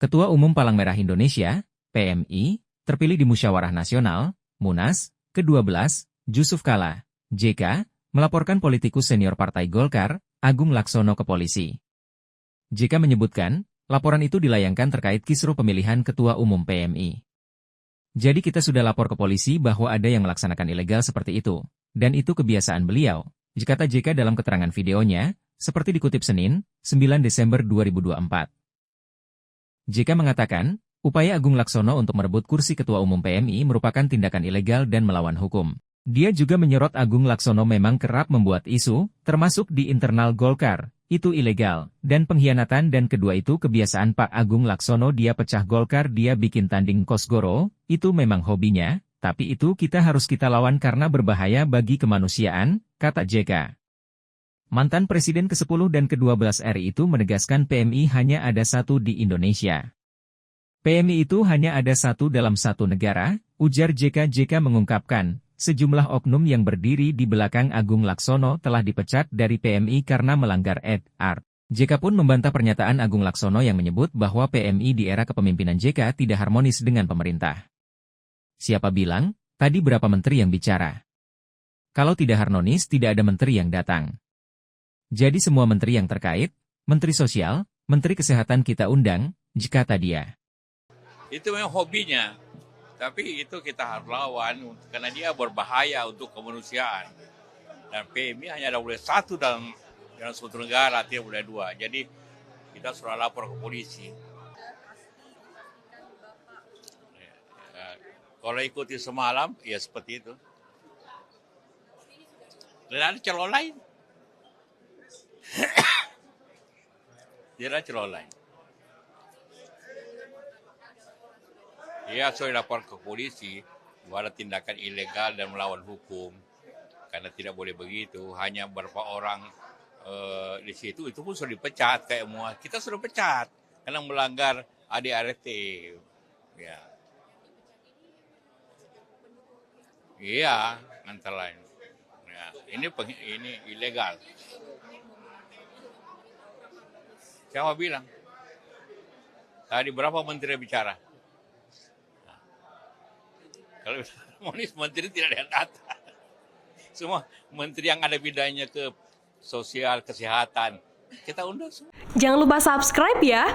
Ketua Umum Palang Merah Indonesia, PMI, terpilih di Musyawarah Nasional, Munas, ke-12, Jusuf Kalla, JK, melaporkan politikus senior Partai Golkar, Agung Laksono ke polisi. JK menyebutkan, laporan itu dilayangkan terkait kisruh pemilihan Ketua Umum PMI. Jadi kita sudah lapor ke polisi bahwa ada yang melaksanakan ilegal seperti itu, dan itu kebiasaan beliau, kata JK dalam keterangan videonya, seperti dikutip Senin, 9 Desember 2024. JK mengatakan, upaya Agung Laksono untuk merebut kursi Ketua Umum PMI merupakan tindakan ilegal dan melawan hukum. Dia juga menyorot Agung Laksono memang kerap membuat isu, termasuk di internal Golkar, itu ilegal, dan pengkhianatan dan kedua itu kebiasaan Pak Agung Laksono dia pecah Golkar dia bikin tanding Kosgoro, itu memang hobinya, tapi itu kita harus kita lawan karena berbahaya bagi kemanusiaan, kata JK. Mantan Presiden ke-10 dan ke-12 RI itu menegaskan PMI hanya ada satu di Indonesia. PMI itu hanya ada satu dalam satu negara, ujar JK. JK mengungkapkan, sejumlah oknum yang berdiri di belakang Agung Laksono telah dipecat dari PMI karena melanggar etik. JK pun membantah pernyataan Agung Laksono yang menyebut bahwa PMI di era kepemimpinan JK tidak harmonis dengan pemerintah. Siapa bilang, tadi berapa menteri yang bicara? Kalau tidak harmonis tidak ada menteri yang datang. Jadi semua menteri yang terkait, Menteri Sosial, Menteri Kesehatan kita undang, kata dia. Itu memang hobinya, tapi itu kita harus lawan karena dia berbahaya untuk kemanusiaan. Dan PMI hanya ada boleh satu dalam suatu negara, tidak boleh dua. Jadi kita sudah lapor ke polisi. Kalau ikuti semalam, ya seperti itu. Dan ada calon lain. Tidak ada calon lain. Ya, saya lapor ke polisi bahwa ada tindakan ilegal dan melawan hukum. Karena tidak boleh begitu. Hanya beberapa orang di situ, itu pun sudah dipecat. Kayak semua kita sudah pecat karena melanggar ADART. Ya. Iya, antara lain. Ya, ini ilegal. Siapa bilang? Tadi berapa menteri bicara? Nah, kalau menteri tidak ada yang datang. Semua menteri yang ada bidangnya ke sosial, kesehatan, kita undang semua. Jangan lupa subscribe ya.